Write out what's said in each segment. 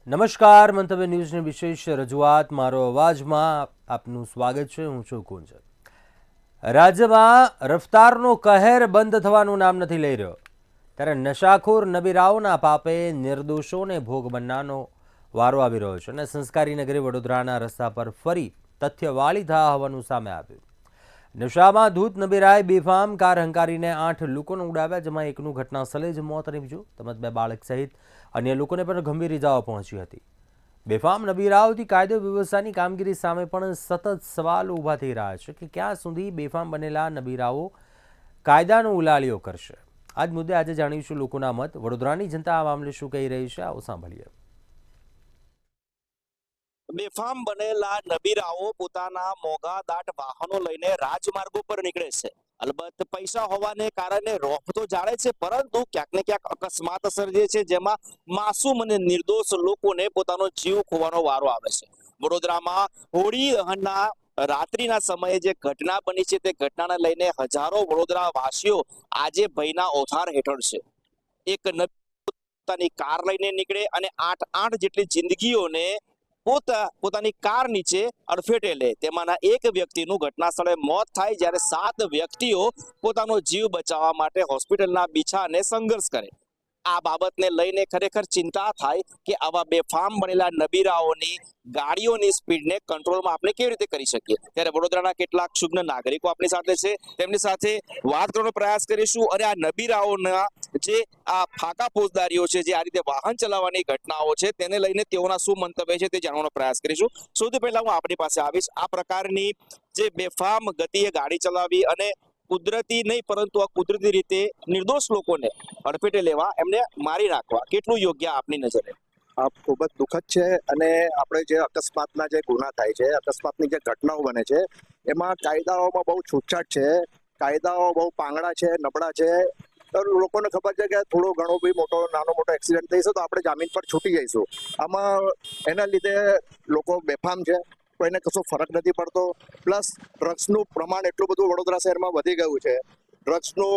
નમસ્કાર, મંતવ્ય ન્યૂઝની વિશેષ રજૂઆત મારો અવાજમાં આપનું સ્વાગત છે. હું છું કુંજ. રાજ્યમાં રફતારનો કહેર બંધ થવાનું નામ નથી લઈ રહ્યો, ત્યારે નશાખોર નબીરાઓના પાપે નિર્દોષોને ભોગ બનવાનો વારો આવી રહ્યો છે અને સંસ્કારી નગરી વડોદરાના રસ્તા પર ફરી તથ્યવાળી થયા હોવાનું સામે આવ્યું. નશામાં ધૂત નબીરાએ બેફામ કાર હંકારીને 8 લોકોને ઉડાવ્યા, જેમાં એકનું ઘટનાસ્થળે જ મોત નીપજ્યું તેમજ 2 બાળક સહિત અન્ય લોકોને પણ ગંભીર ઇજાઓ પહોંચી હતી. બેફામ નબીરાઓથી કાયદો વ્યવસ્થાની કામગીરી સામે પણ સતત સવાલ ઊભા થઈ રહ્યા છે કે ક્યાં સુધી બેફામ બનેલા નબીરાઓ કાયદાનો ઉલાળ્યો કરશે. આ જ મુદ્દે આજે જાણીશું લોકોના મત. વડોદરાની જનતા આ મામલે શું કહી રહી છે, આવો સાંભળીએ. બેફામ બનેલા નબીરાઓ પોતાના મોંઘા દાટ વાહનો લઈને રાજમાર્ગો પર નીકળે છે. અલબત્ત પૈસા હોવાને કારણે રોફ તો જાળે છે, પરંતુ ક્યાંક ને ક્યાંક અકસ્માત સર્જે છે, જેમાં માસૂમ અને નિર્દોષ લોકોને પોતાનો જીવ ખોવાનો વારો આવે છે. વડોદરામાં હોળી દહનના રાત્રિના સમયે જે ઘટના બની છે, તે ઘટનાને લઈને હજારો વડોદરા વાસીઓ આજે ભયના ઓથાર હેઠળ છે. એક પોતાની કાર લઈને નીકળે અને 8 જેટલી જિંદગીઓને પોતાની કાર નીચે અડફેટે લે. તેમાંના એક વ્યક્તિનું ઘટના સ્થળે મોત થાય, જ્યારે 7 વ્યક્તિઓ પોતાનો જીવ બચાવવા માટે હોસ્પિટલના બીછાને સંઘર્ષ કરે. આ બાબતને લઈને ખરેખર ચિંતા થાય કે આવા બેફામ બનેલા નબીરાઓની ગાડીઓની સ્પીડને કંટ્રોલમાં આપણે કેવી રીતે કરી શકીએ. ત્યારે વડોદરાના કેટલાક ક્ષુગ્ન નાગરિકો આપણી સાથે છે, તેમની સાથે વાત કરવાનો પ્રયાસ કરીશું અને આ નબીરાઓના જે આ ફાકા ફોજદારીઓ છે, જે આ રીતે વાહન ચલાવવાની ઘટનાઓ છે, તેને લઈને તેઓના શું મંતવ્ય છે તે જાણવાનો પ્રયાસ કરીશું. સૌથી પહેલા હું આપણી પાસે આવીશ. આ પ્રકારની જે બેફામ ગતિએ ગાડી ચલાવી અને કુદરતી નહીં પરંતુ અકુદરતી રીતે નિર્દોષ લોકોને અડફેટે લેવા, એમને મારી નાખવા, કેટલું યોગ્ય આપની નજરે? આ ખૂબ જ દુઃખદ છે. અને આપણે જે અકસ્માતના જે ગુના થાય છે, અકસ્માતની જે ઘટનાઓ બને છે, એમાં કાયદાઓમાં બહુ છૂટછાટ છે. કાયદાઓ બહુ પાંગડા છે, નબળા છે. તો લોકોને ખબર છે કે થોડો ઘણો બી નાનો મોટો એક્સિડન્ટ થઈ છે તો આપણે જામીન પર છૂટી જઈશું. આમાં એના લીધે લોકો બેફામ છે, કોઈને કશો ફરક નથી પડતો. પ્લસ ડ્રગ્સનું પ્રમાણ એટલું બધું વડોદરા શહેરમાં વધી ગયું છે. ડ્રગ્સનું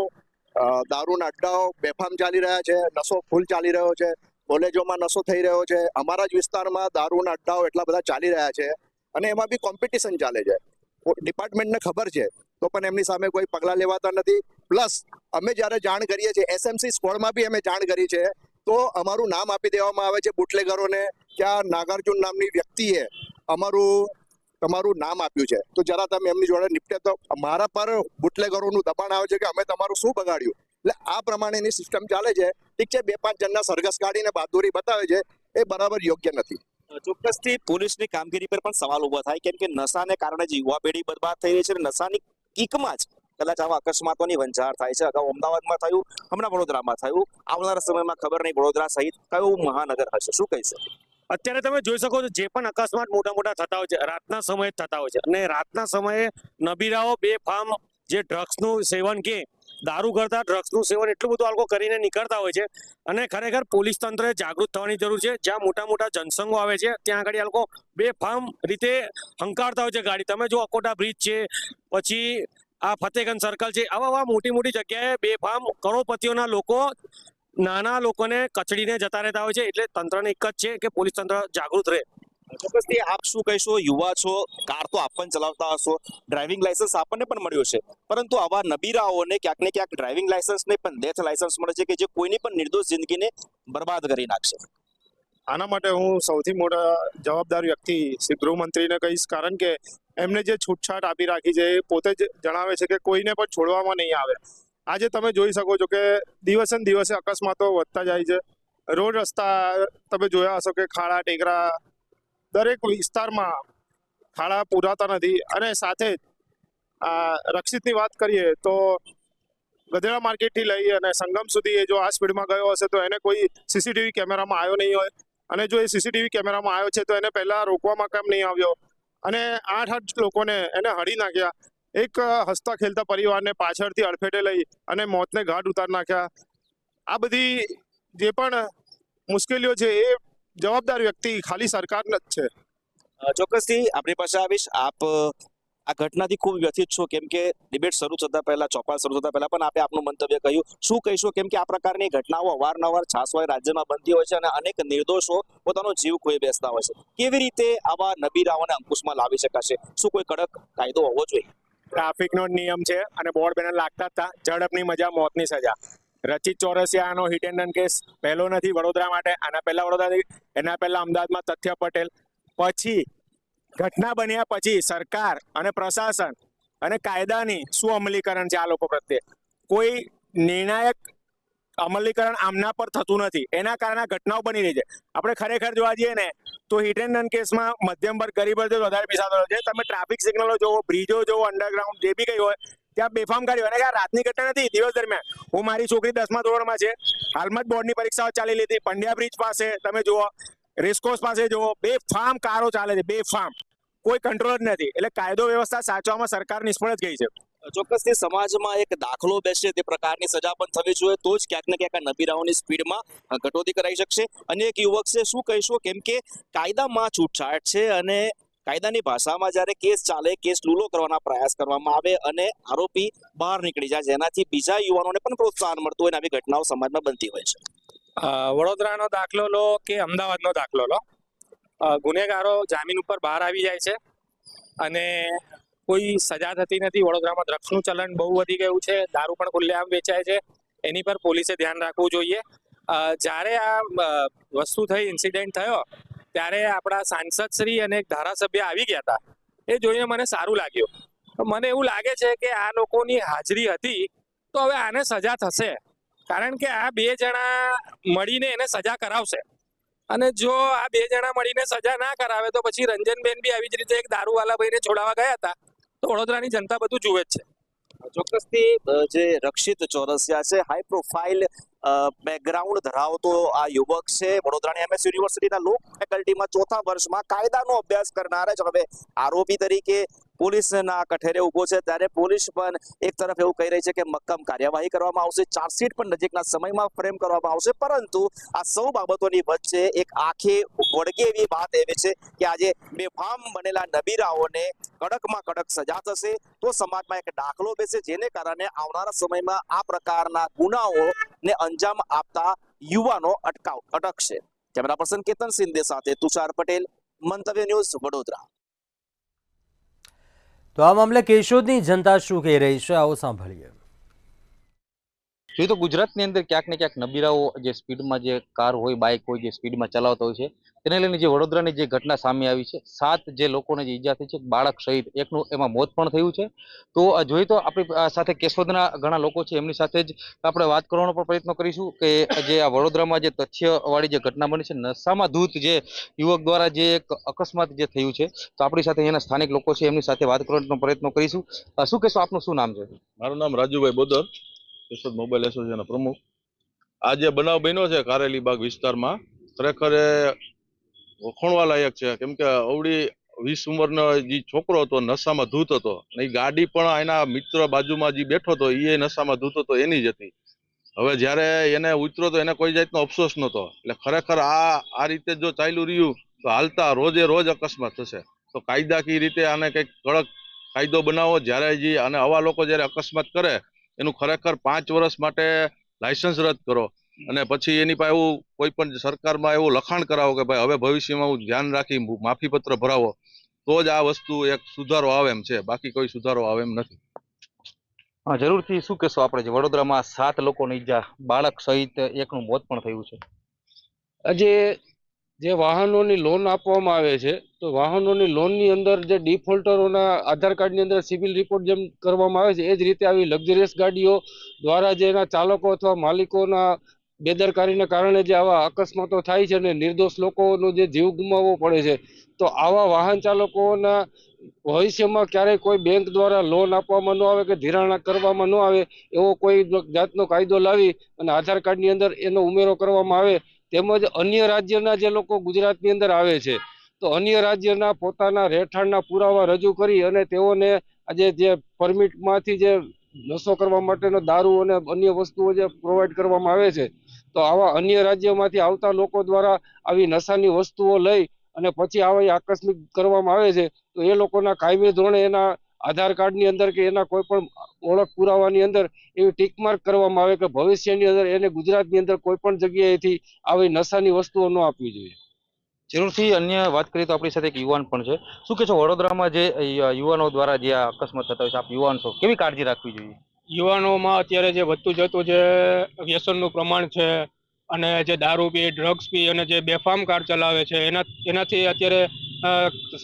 દારૂના અડ્ડાઓ બેફામ ચાલી રહ્યા છે, નશો ફૂલ ચાલી રહ્યો છે, કોલેજોમાં નશો થઈ રહ્યો છે. અમારા જ વિસ્તારમાં દારૂના અડ્ડાઓ એટલા બધા ચાલી રહ્યા છે અને એમાં બી કોમ્પિટિશન ચાલે છે. ડિપાર્ટમેન્ટને ખબર છે તો પણ એમની સામે કોઈ પગલાં લેવાતા નથી. પ્લસ અમે જ્યારે જાણ કરીએ છીએ, એસએમસી સ્કોડમાં બી અમે જાણ કરી છે, તો અમારું નામ આપી દેવામાં આવે છે બુટલેગરોને કે આ નાગાર્જુન નામની વ્યક્તિએ તમારું નામ આપ્યું છે, તો જરા તમે એમની જોડે નિપટે. તો મારા પર બુટલેગરોનું દબાણ આવે છે કે અમે તમારું શું બગાડ્યું. એટલે આ પ્રમાણેની સિસ્ટમ ચાલે છે. ઠીક છે, 2-5 જણના સરઘસ કાઢીને બહાદુરી બતાવે છે, એ બરાબર યોગ્ય નથી. ચોક્કસથી પોલીસની કામગીરી પર પણ સવાલ ઉભા થાય, કેમ કે નશાને કારણે જે યુવા પેઢી બરબાદ થઈ રહી છે, નશાની કીકમાં જ કદાચ આવા અકસ્માતોની વંજાર થાય છે. અગાઉ અમદાવાદમાં થયું, હમણાં વડોદરામાં થયું. આવનારા સમયમાં ખબર નહીં વડોદરા સહિત કયું મહાનગર હશે. શું કહીશે? અત્યારે તમે જોઈ શકો છો, જે પણ અકસ્માત મોટા મોટા થતા હોય છે રાતના સમયે થતા હોય છે, અને રાતના સમયે નબીરાઓ બેફામ જે ડ્રગ્સનું સેવન કે દારૂ કરતા ડ્રગ્સનું સેવન એટલું બધું આલ્કો કરીને નીકળતા હોય છે. અને ખરેખર પોલીસ તંત્રએ જાગૃત થવાની જરૂર છે. જ્યાં મોટા મોટા જનસંઘો આવે છે ત્યાં આગળ આલ્કો બેફામ રીતે હંકારતા હોય છે ગાડી. તમે જો અકોટા બ્રિજ છે, પછી આ ફતેગંજ સર્કલ છે, આવા મોટી મોટી જગ્યાએ બેફામ કરોડપતિઓના લોકો નાના લોકોને કચડીને જતા રહેતા હોય છે. એટલે તંત્રને એક જ છે કે પોલીસ તંત્ર જાગૃત રહે. ચોક્કસથી આપ શું કહેશો? યુવા છો, કાર તો આપ પણ ચલાવતા હશો, ડ્રાઇવિંગ લાયસન્સ આપણને પણ મળ્યું છે, પરંતુ આવા નબીરાઓને ક્યાંક ને ક્યાંક ડ્રાઇવિંગ લાયસન્સ ને પણ ડેથ લાયસન્સ મળે છે, કે જે કોઈની પણ નિર્દોષ જિંદગીને બરબાદ કરી નાખશે. આના માટે હું સૌથી મોટા જવાબદાર વ્યક્તિ શ્રી ગૃહમંત્રીને કહીશ, કારણ કે એમને જે છૂટછાટ આપી રાખી છે એ પોતે જ જણાવે છે કે કોઈને પણ છોડવામાં નહીં આવે. આજે તમે જોઈ શકો છો કે દિવસે ને દિવસે અકસ્માતો વધતા જાય છે. રોડ રસ્તા તમે જોયા હશો કે ખાડા ટેકરા દરેક વિસ્તારમાં ખાડા પૂરાતા નથી. અને સાથે જ રક્ષિતની વાત કરીએ તો ગધેડા માર્કેટથી લઈ અને સંગમ સુધી જો આ સ્પીડમાં ગયો હશે તો એને કોઈ સીસીટીવી કેમેરામાં આવ્યો નહીં હોય, અને જો એ સીસીટીવી કેમેરામાં આવ્યો છે તો એને પહેલા રોકવામાં કેમ નહીં આવ્યો, અને 8 લોકોને એને હળી નાખ્યા. એક હસતા ખેલતા પરિવારને પાછળથી અડફેટે લઈ અને મોતને ઘાટ ઉતાર નાખ્યા. આ બધી જે પણ મુશ્કેલીઓ છે એ જવાબદાર વ્યક્તિ ખાલી સરકાર જ છે. ચોક્કસથી આપણી પાસે આવીશ. આપ આ ઘટનાથી ખૂબ વ્યથિત છો, કેમ કે ડિબેટ શરૂ થતા પહેલા, ચોપાલ શરૂ થતા પહેલા પણ આપે આપનું મંતવ્ય કહ્યું. શું કહીશો, કેમ કે આ પ્રકારની ઘટનાઓ અવારનવાર છાસવાય રાજ્યમાં બનતી હોય છે અને અનેક નિર્દોષો પોતાનો જીવ ખોઈ બેસતા હોય છે. કેવી રીતે આવા નબીરાઓને અંકુશમાં લાવી શકાશે? શું કોઈ કડક કાયદો હોવો જોઈએ? ટ્રાફિકનો નિયમ છે અને બોર્ડ બેનર લાગતા હતા, ઝડપની મજા મોતની સજા. રચિત ચોરસિયાનો હિટ એન્ડ રન કેસ પહેલો નથી વડોદરા માટે. આના પહેલા વડોદરા, એના પહેલા અમદાવાદમાં તથ્ય પટેલ. પછી ઘટના બન્યા પછી સરકાર અને પ્રશાસન અને કાયદાની શું અમલીકરણ છે આ લોકો પ્રત્યે? કોઈ નિર્ણાયક અમલીકરણ આમના પર થતું નથી. એના કારણે આ ઘટનાઓ બની રહી છે. આપણે ખરેખર જોવા જઈએ ને તો હિટ એન્ડ રન કેસમાં મધ્યમ વર્ગ, ગરીબ વર્ગ વધારે પીસાતો છે. તમે ટ્રાફિક સિગ્નલો જોવો, બ્રિજો જોવો, અંડરગ્રાઉન્ડ જે બી કઈ હોય ત્યાં બેફામ ગાડી હોય. અને આ રાતની ઘટના નથી, દિવસ દરમિયાન. હું મારી છોકરી 10મા ધોરણમાં છે, હાલમાં જ બોર્ડની પરીક્ષાઓ ચાલી લીધી. પંડ્યા બ્રિજ પાસે તમે જુઓ, રેસકોર્સ પાસે જુઓ, બેફામ કારો ચાલે છે, બેફામ. કોઈ કંટ્રોલ જ નથી. એટલે કાયદો વ્યવસ્થા સાચવવામાં સરકાર નિષ્ફળ જ ગઈ છે. ચોક્કસથી સમાજમાં એક દાખલો બેસે તે પ્રકારની સજા પણ થવી જોઈએ, તો જ ક્યાંક ને ક્યાંક આ નબીરાઓની સ્પીડમાં કટોતી કરાઈ શકશે. અને એક યુવક છે, શું કહીશો, કેમ કે કાયદામાં છૂટછાટ છે અને કાયદાની ભાષામાં જ્યારે કેસ ચાલે, કેસ લૂલો કરવાના પ્રયાસ કરવામાં આવે અને આરોપી બહાર નીકળી જાય, જેનાથી બીજા યુવાનોને પણ પ્રોત્સાહન મળતું હોય અને આવી ઘટનાઓ સમાજમાં બનતી હોય છે. વડોદરાનો દાખલો લો કે અમદાવાદનો દાખલો લો, ગુનેગારો જામીન ઉપર બહાર આવી જાય છે અને કોઈ સજા થતી નથી. વડોદરામાં ડ્રગ્સનું ચલણ બહુ વધી ગયું છે, દારૂ પણ ખુલ્લેઆમ વેચાય છે. એની પર પોલીસે ધ્યાન રાખવું જોઈએ. જ્યારે આ વસ્તુ થઈ, ઇન્સિડન્ટ થયો, ત્યારે આપણા સાંસદ શ્રી અને એક ધારાસભ્ય આવી ગયા હતા. એ જોઈને મને સારું લાગ્યું. મને એવું લાગે છે કે આ લોકોની હાજરી હતી તો હવે આને સજા થશે, કારણ કે આ બે જણા મળીને એને સજા કરાવશે. અને જો આ બે જણા મળીને સજા ના કરાવે તો પછી રંજનબેન બી આવી જ રીતે એક દારૂવાલા ભાઈને છોડાવવા ગયા હતા. તો વડોદરાની જનતા બધું જુએ જ છે. ચોક્કસથી જે રક્ષિત ચોરસિયા છે, હાઈ પ્રોફાઇલ બેકગ્રાઉન્ડ ધરાવતો આ યુવક છે. વડોદરાની MS યુનિવર્સિટીના લો ફેકલ્ટીમાં 4થા વર્ષમાં કાયદાનો અભ્યાસ કરનાર છે. હવે આરોપી તરીકે પોલીસના કઠેરે ઉભો છે, ત્યારે પોલીસ પણ એક તરફ એવું કહી રહી છે કે મક્કમ કાર્યવાહી કરવામાં આવશે, ચાર્જશીટ પણ નજીકના સમયમાં ફ્રેમ કરવામાં આવશે. પરંતુ આ સૌ બાબતોની વચ્ચે એક આંખે વળગે એવી વાત એવી છે કે આજે બેફામ બનેલા નબીરાઓને કડકમાં કડક સજા થશે તો સમાજમાં એક દાખલો બેસે, જેને કારણે આવનારા સમયમાં આ પ્રકારના ગુનાઓને અંજામ આપતા યુવાનો અટકશે. કેમેરા પર્સન કેતન સિંધે સાથે તુષાર પટેલ, મંતવ્ય ન્યૂઝ, વડોદરા. તો આ મામલે કેશોદની જનતા શું કહી રહી છે, આવો સાંભળીએ. જોઈએ તો ગુજરાતની અંદર ક્યાંક ને ક્યાંક નબીરાઓ જે સ્પીડમાં જે કાર હોય, બાઇક હોય, જે સ્પીડમાં ચલાવતા હોય છે, તેને લઈને જે વડોદરાની જે ઘટના સામે આવી છે, 7 જે લોકોને જે ઈજા થઈ છે, બાળક સહિત એકનું એમાં મોત પણ થયું છે. તો જોઈએ તો આપણી સાથે કેશોદના ઘણા લોકો છે, એમની સાથે જ આપણે વાત કરવાનો પણ પ્રયત્ન કરીશું કે જે આ વડોદરામાં જે તથ્યવાળી જે ઘટના બની છે, નશામાં ધૂત જે યુવક દ્વારા જે એક અકસ્માત જે થયું છે, તો આપણી સાથે એના સ્થાનિક લોકો છે, એમની સાથે વાત કરવાનો પ્રયત્ન કરીશું. શું કહેશો, આપનું શું નામ છે? મારું નામ રાજુભાઈ બોદર, કેશોદ મોબાઈલ એસોસિએશનના પ્રમુખ. આ જે બનાવ બન્યો છે કારેલી બાગ વિસ્તારમાં, ખરેખર એ વખોણવા લાયક છે. કેમ કે અવળી 20 ઉંમરનો જે છોકરો હતો, નશામાં ધૂત હતો. એ ગાડી પણ એના મિત્ર બાજુમાં જે બેઠો હતો, એ નશામાં ધૂત હતો, એની જ હતી. હવે જ્યારે એને ઉતરો તો એને કોઈ જાતનો અફસોસ નહોતો. એટલે ખરેખર આ રીતે જો ચાલ્યું રહ્યું તો હાલતા રોજે રોજ અકસ્માત થશે. તો કાયદાકીય રીતે આને કંઈક કડક કાયદો બનાવો. જ્યારે જે અને આવા લોકો જ્યારે અકસ્માત કરે એનું ખરેખર 5 વર્ષ માટે લાયસન્સ રદ કરો અને પછી એની પાસે એવું કોઈ પણ સરકારમાં એવું લખાણ કરાવો કે ભાઈ હવે ભવિષ્યમાં હું ધ્યાન રાખી માફી પત્ર ભરાવો, તો જ આ વસ્તુ એક સુધારો આવે એમ છે. બાકી કોઈ સુધારો આવે એમ નથી. હા, જરૂરથી. શું કહેશો, આપણે જે વડોદરામાં 7 લોકોને ઈજા, બાળક સહિત એકનું મોત પણ થયું છે? આજે જે વાહનોની લોન આપવામાં આવે છે, તો વાહનોની લોનની અંદર જે ડિફોલ્ટરોના આધાર કાર્ડની અંદર સિવિલ રિપોર્ટ જેમ કરવામાં આવે છે, એ જ રીતે આવી લક્ઝરિયસ ગાડીઓ દ્વારા જે એના ચાલકો અથવા માલિકોના બેદરકારીને કારણે જે આવા અકસ્માતો થાય છે અને નિર્દોષ લોકોનો જે જીવ ગુમાવવો પડે છે, તો આવા વાહન ચાલકોના ભવિષ્યમાં ક્યારેય કોઈ બેંક દ્વારા લોન આપવામાં ન આવે કે ધિરાણ કરવામાં ન આવે, એવો કોઈ જાતનો કાયદો લાવી અને આધાર કાર્ડની અંદર એનો ઉમેરો કરવામાં આવે. તેમજ અન્ય રાજ્યના જે લોકો ગુજરાતની અંદર આવે છે, તો અન્ય રાજ્યના પોતાના રહેઠાણના પુરાવા રજૂ કરી અને તેઓને આજે જે પરમિટમાંથી જે નશો કરવા માટેનો દારૂ અને અન્ય વસ્તુઓ જે પ્રોવાઈડ કરવામાં આવે છે, તો આવા અન્ય રાજ્યોમાંથી આવતા લોકો દ્વારા આવી નશાની વસ્તુઓ લઈ અને પછી આવા આકસ્મિક કરવામાં આવે છે, તો એ લોકોના કાયમી ધોરણે એના આધાર કાર્ડની અંદર કે એના કોઈ પણ ઓળખ પુરાવાની અંદર એવી ટીક માર્ક કરવામાં આવે કે ભવિષ્યની અંદર એને ગુજરાતની અંદર કોઈ પણ જગ્યાએથી આવી નશાની વસ્તુઓ ન આપવી જોઈએ. જરૂરથી અન્ય વાત કરીએ તો આપણી સાથે એક યુવાન પણ છે. શું કે છો, વડોદરામાં જે યુવાનો દ્વારા જે આ અકસ્માત થતા હોય છે, આપ યુવાન છો, કેવી કાળજી રાખવી જોઈએ? યુવાનોમાં અત્યારે જે વધતું જતું જે વ્યસનનું પ્રમાણ છે અને જે દારૂ પી, ડ્રગ્સ પી અને જે બેફામ કાર ચલાવે છે એનાથી અત્યારે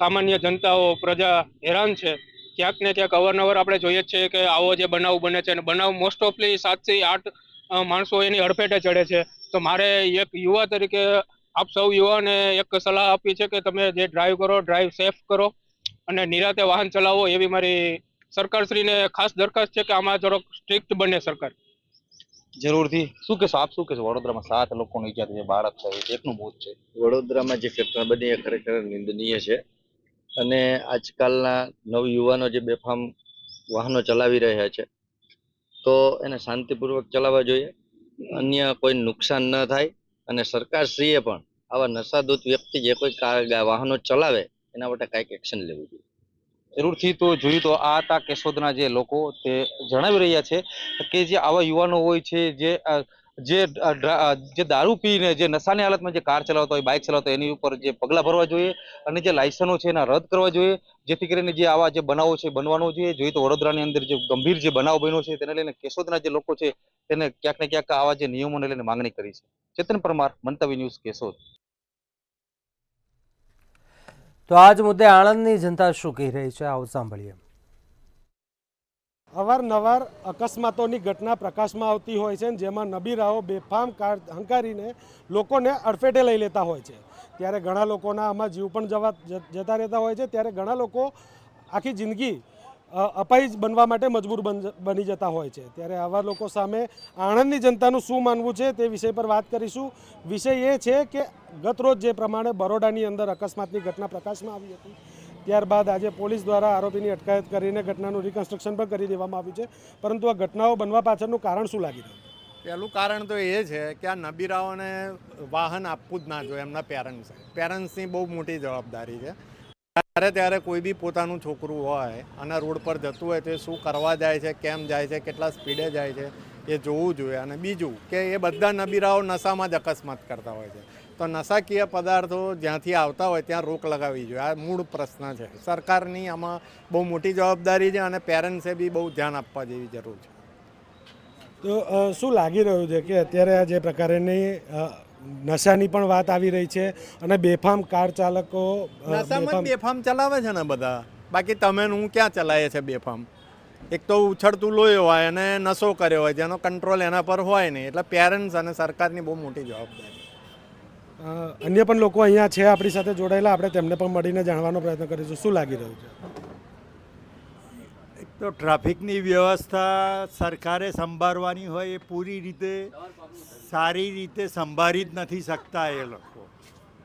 સામાન્ય જનતાઓ પ્રજા હેરાન છે. ક્યાંક ને ક્યાંક અવારનવાર આપણે જોઈએ જ છીએ કે આવો જે બનાવ બને છે અને બનાવ મોસ્ટ ઓફલી 7 થી 8 માણસો એની અડફેટે ચડે છે. તો મારે એક યુવા તરીકે આપ સૌ યુવાને એક સલાહ આપી છે કે તમે જે ડ્રાઈવ કરો, ડ્રાઈવ સેફ કરો અને નિરાતે વાહન ચલાવો, એવી મારી સરકારશ્રીને ખાસ દરખાસ્ત છે કે આમાં થોડોક સ્ટ્રિક્ટ બને સરકાર. જરૂરથી. શું કહેશો, આપ શું કહેશો? વડોદરામાં 7 લોકોનો ઈજા થઈ છે, બાળક છે, એકનું મોત છે. વડોદરામાં જે ઘટના બની એ ખરેખર નિંદનીય છે અને આજકાલના નવયુવાનો જે બેફામ વાહનો ચલાવી રહ્યા છે તો એને શાંતિપૂર્વક ચલાવવા જોઈએ, અન્ય કોઈ નુકસાન ન થાય. અને સરકારશ્રીએ પણ આવા નશાદૂત વ્યક્તિ જે કોઈ વાહનો ચલાવે એના માટે કાંઈક એક્શન લેવું જોઈએ. જરૂરથી. તો જોયું તો આ હતા કેશોદના જે લોકો, તે જણાવી રહ્યા છે કે જે આવા યુવાનો હોય છે જે દારૂ પીને જે નશાની હાલતમાં જે કાર ચલાવતા હોય, બાઇક ચલાવતા હોય, એની ઉપર જે પગલાં ભરવા જોઈએ અને જે લાયસન્સો છે એના રદ કરવા જોઈએ, જેથી કરીને જે આવા જે બનાવો છે બનવાનો જોઈએ. જોઈએ તો વડોદરાની અંદર જે ગંભીર જે બનાવ બન્યો છે તેને લઈને કેશોદના જે લોકો છે તેને ક્યાંક ને ક્યાંક આવા જે નિયમોને લઈને માંગણી કરી છે. ચેતન પરમાર, મંતવ્ય ન્યૂઝ, કેશોદ. તો આજ મુદ્દે આણંદની જનતા શું કહી રહી છે, આવો સાંભળીએ. અવારનવાર અકસ્માતોની ઘટના પ્રકાશમાં આવતી હોય છે, જેમાં નબીરાઓ બેફામ કાર હંકારીને લોકોને અડફેટે લઈ લેતા હોય છે. ત્યારે ઘણા લોકોના આમાં જીવ પણ જતા રહેતા હોય છે. ત્યારે ઘણા લોકો આખી જિંદગી અપાહિજ બનવા માટે મજબૂર બની જતા હોય છે. ત્યારે આવા લોકો સામે આણંદની જનતાનું શું માનવું છે તે વિષય પર વાત કરીશું. વિષય એ છે કે ગતરોજ જે પ્રમાણે બરોડાની અંદર અકસ્માતની ઘટના પ્રકાશમાં આવી હતી, ત્યારબાદ આજે પોલીસ દ્વારા આરોપીની અટકાયત કરીને ઘટનાનું રિકન્સ્ટ્રક્શન પણ કરી દેવામાં આવ્યું છે. પરંતુ આ ઘટનાઓ બનવા પાછળનું કારણ શું લાગી રહ્યું? પહેલું કારણ તો એ છે કે આ નબીરાઓને વાહન આપવું જ ના જોઈએ. એમના પેરેન્ટ્સની બહુ મોટી જવાબદારી છે. ત્યારે કોઈ બી પોતાનું છોકરું હોય અને રોડ પર જતું હોય તો એ શું કરવા જાય છે, કેમ જાય છે, કેટલા સ્પીડે જાય છે એ જોવું જોઈએ. અને બીજું કે એ બધા નબીરાઓ નશામાં જ અકસ્માત કરતા હોય છે. તો નશાકીય પદાર્થો જ્યાંથી આવતા હોય ત્યાં રોક લગાવવી જોઈએ. આ મૂળ પ્રશ્ન છે. સરકારની આમાં બહુ મોટી જવાબદારી છે અને પેરેન્ટ્સે બી બહુ ધ્યાન આપવા જેવી જરૂર છે. તો શું લાગી રહ્યું છે કે અત્યારે આ જે પ્રકારની નશાની પણ વાત આવી રહી છે અને બેફામ કાર ચાલકો નશામાં બેફામ ચલાવે છે ને બધા. બાકી તમે હું ક્યાં ચલાવે છે બેફામ? એક તો ઉછળતું લોહી હોય અને નશો કર્યો હોય જેનો કંટ્રોલ એના પર હોય નહીં. એટલે પેરેન્ટ્સ અને સરકારની બહુ મોટી જવાબદારી. અન્ય પણ લોકો અહીંયા છે આપણી સાથે જોડાયેલા, આપણે તેમને પણ મળીને જાણવાનો પ્રયત્ન કરીશું. શું લાગી રહ્યું છે? એક તો ટ્રાફિકની વ્યવસ્થા સરકારે સંભાળવાની હોય એ પૂરી રીતે સારી રીતે સંભાળી જ નથી શકતા એ લોકો.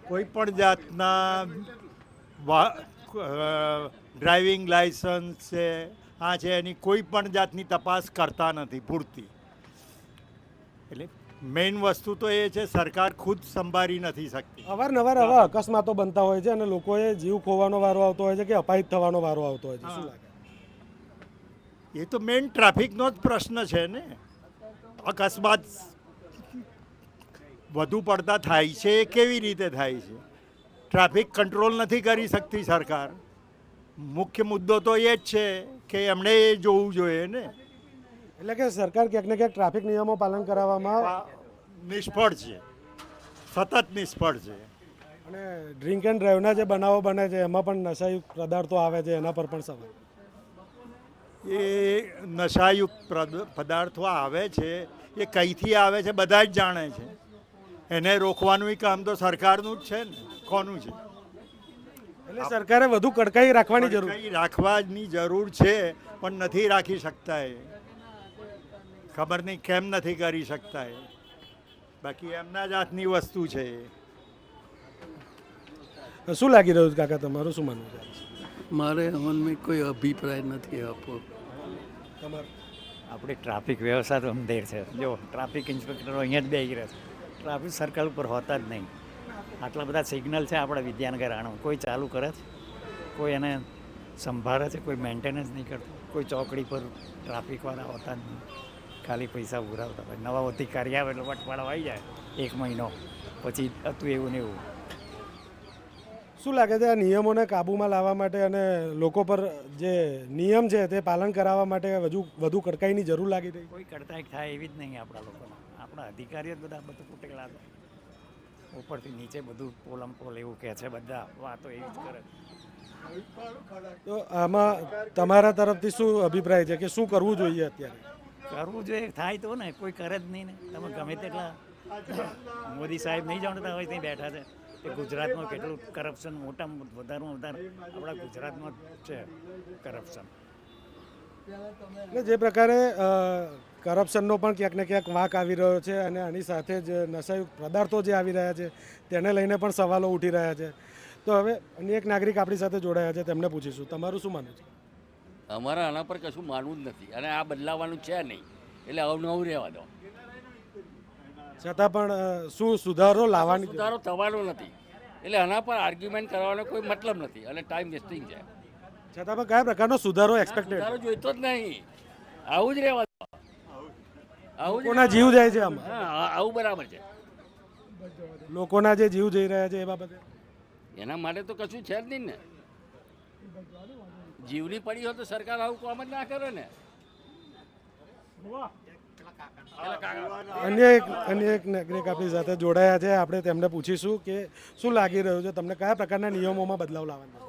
કોઈ પણ જાતના ડ્રાઇવિંગ લાઇસન્સ છે, આ છે, એની કોઈ પણ જાતની તપાસ કરતા નથી પૂરતી. એટલે મેઇન વસ્તુ તો એ છે સરકાર ખુદ સંભાળી નથી શકતી. અવારનવાર આવા અકસ્માતો બનતા હોય છે અને લોકોએ જીવ ખોવાનો વારો આવતો હોય છે કે અપાહિત થવાનો વારો આવતો હોય છે. શું લાગે? એ તો મેઇન ટ્રાફિકનો જ પ્રશ્ન છે ને. અકસ્માત વધુ પડતા થાય છે એ કેવી રીતે થાય છે? ટ્રાફિક કંટ્રોલ નથી કરી શકતી સરકાર. મુખ્ય મુદ્દો તો એ જ છે કે એમણે એ જોવું જોઈએ ને. એટલે કે સરકાર ક્યાંક ને ક્યાંક ટ્રાફિક નિયમો પાલન કરાવવામાં નિષ્ફળ છે, સતત નિષ્ફળ છે. અને ડ્રિંક એન્ડ ડ્રાઈવના જે બનાવો બને છે એમાં પણ નશાયુક્ત પદાર્થો આવે છે, એના પર પણ સવાલ. એ નશાયુક્ત પદાર્થો આવે છે એ કઈથી આવે છે બધા જ જાણે છે. એને રોકવાનું કામ તો સરકારનું જ છે ને. કોનું છે? એટલે સરકારે વધુ કડકાઈ રાખવાની જરૂર રાખવાની જરૂર છે પણ નથી રાખી શકતા. એ ખબર નહીં કેમ નથી કરી શકતા. એ બાકી એમના જ હાથની વસ્તુ છે. શું લાગી રહ્યું છે કાકા, તમારું શું માનવું છે? મારે અમનમાં કોઈ અભિપ્રાય નથી આપવો. આપણી ટ્રાફિક વ્યવસ્થા તો અંધેર છે. જો ટ્રાફિક ઇન્સ્પેક્ટરો અહીંયા જ બેસી રહે છે. ટ્રાફિક સર્કલ ઉપર હોતા જ નહીં. આટલા બધા સિગ્નલ છે આપણા વિદ્યાનગર આણંદ, કોઈ ચાલુ કરે છે? કોઈ એને સંભાળે છે, કોઈ મેન્ટેનન્સ નહીં કરતું, કોઈ ચોકડી પર ટ્રાફિકવાળા હોતા જ નહીં, ખાલી પૈસા ઉઘરાવતા હોય. નવા અધિકારી આવે એટલે વટવાળા આવી જાય 1 મહિનો પછી હતું એવું ને એવું. શું લાગે છે આ નિયમોને કાબૂમાં લાવવા માટે અને લોકો પર જે નિયમ છે તે પાલન કરાવવા માટે વધુ કડકાઈની જરૂર લાગી રહી? કોઈ કડતાઈ થાય એવી જ નહીં આપણા લોકોના. આપણા અધિકારીઓ જ બધા બધું તૂટેલા છે, ઉપરથી નીચે બધું પોલમ પોલ એવું કહે છે, બધા વાતો એવી જ કરે. તો આમાં તમારા તરફથી શું અભિપ્રાય છે કે શું કરવું જોઈએ અત્યારે? કરવું જોઈએ, થાય તો ને, કોઈ કરે જ નહીં ને. તમે ગમે તેટલા મોદી સાહેબ નહીં જાણતા હોય ત્યાં બેઠા છે કે ગુજરાતમાં કેટલું કરપ્શન મોટામાં વધારેમાં વધારે આપણા ગુજરાતમાં જ છે કરપ્શન. એટલે જે પ્રકારે કરપ્શનનો પણ ક્યાંક ને ક્યાંક વાંક આવી રહ્યો છે અને આની સાથે જ નશાયુક્ત પદાર્થો જે આવી રહ્યા છે તેને લઈને પણ સવાલો ઉઠી રહ્યા છે. તો હવે અન્ય એક નાગરિક આપણી સાથે જોડાયા છે, તેમને પૂછીશું, તમારું શું માનવું છે? અમારા આના પર કશું માનવું જ નથી અને આ બદલાવાનું છે નહીં, એટલે અવનવું રહેવા દો. છતાં પણ શું સુધારો લાવવાની સુધારો થવાનો નથી, એટલે આના પર આર્ગ્યુમેન્ટ કરવાનો કોઈ મતલબ નથી અને ટાઈમ વેસ્ટિંગ છે. છતાં પણ કયા પ્રકારનો સુધારો એક્સપેક્ટેડ? સુધારો જોઈતો જ નહીં, આવું જ રહેવા દો. આવું લોકોના જીવ જાય છે આમાં. હા, આવું બરાબર છે. લોકોના જે જીવ જઈ રહ્યા છે એ બાબતે એના માટે તો કશું છે જ નહીં ને. જીવની પડી હોય તો સરકાર આવું કામ જ ના કરે ને. અન્ય એક નાગરિક આપણી સાથે જોડાયા છે, આપણે તેમને પૂછીશું કે શું લાગી રહ્યું છે તમને, કયા પ્રકારના નિયમોમાં બદલાવ લાવવાના?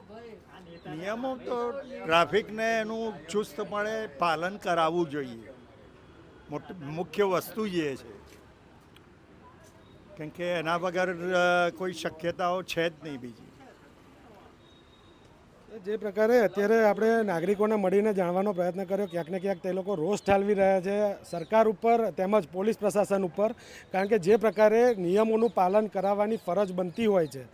નિયમો તો ટ્રાફિકને એનું ચુસ્તપણે પાલન કરાવવું જોઈએ. મુખ્ય વસ્તુ જે છે, કેમ કે એના વગર કોઈ શક્યતાઓ છે જ નહીં બીજી. જે પ્રકારે અત્યારે આપણે નાગરિકોને મળીને જાણવાનો પ્રયત્ન કર્યો, ક્યાંક ને ક્યાંક તે લોકો રોષ ઠાલવી રહ્યા છે સરકાર ઉપર તેમજ પોલીસ પ્રશાસન ઉપર, કારણ કે જે પ્રકારે નિયમોનું પાલન કરાવવાની ફરજ બનતી હોય છે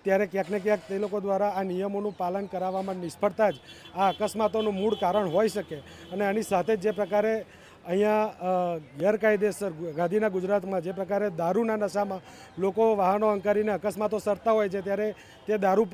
ત્યારે ક્યાંક ને ક્યાંક તે લોકો દ્વારા આ નિયમોનું પાલન કરાવવામાં નિષ્ફળતા જ આ અકસ્માતોનું મૂળ કારણ હોઈ શકે. અને આની સાથે જ જે પ્રકારે અહીંયા ગેરકાયદેસર ગાંધીના ગુજરાતમાં જે પ્રકારે દારૂના નશામાં લોકો વાહનો હંકારીને અકસ્માતો સર્જતા હોય છે, ત્યારે તે દારૂ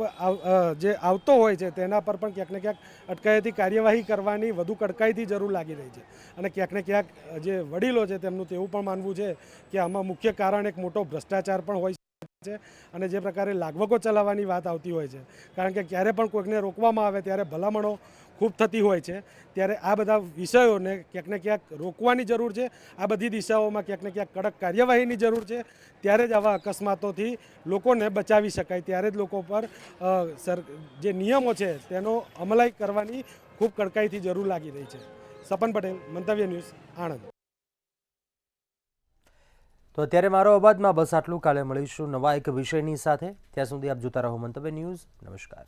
જે આવતો હોય છે તેના પર પણ ક્યાંક ને ક્યાંક અટકાયતી કાર્યવાહી કરવાની વધુ કડકાઈથી જરૂર લાગી રહી છે. અને ક્યાંક ને ક્યાંક જે વડીલો છે તેમનું તેવું પણ માનવું છે કે આમાં મુખ્ય કારણ એક મોટો ભ્રષ્ટાચાર પણ હોય છે. અને જે પ્રકારે લાગવગો ચલાવવાની વાત આવતી હોય છે, કારણ કે ક્યારે પણ કોઈકને રોકવામાં આવે ત્યારે ભલામણો ખૂબ થતી હોય છે, ત્યારે આ બધા વિષયોને ક્યાંક ને ક્યાંક રોકવાની જરૂર છે. આ બધી દિશાઓમાં ક્યાંક ને ક્યાંક કડક કાર્યવાહીની જરૂર છે, ત્યારે જ આવા અકસ્માતોથી લોકોને બચાવી શકાય, ત્યારે જ લોકો પર જે નિયમો છે તેનો અમલાઈ કરવાની ખૂબ કડકાઈથી જરૂર લાગી રહી છે. સપન પટેલ, મંતવ્ય ન્યૂઝ, આણંદ. તો અત્યારે મારો અવાજમાં બસ આટલું. કાલે મળીશું નવા એક વિષયની સાથે. ત્યાં સુધી આપ જોતા રહો મંતવ્ય ન્યૂઝ. નમસ્કાર.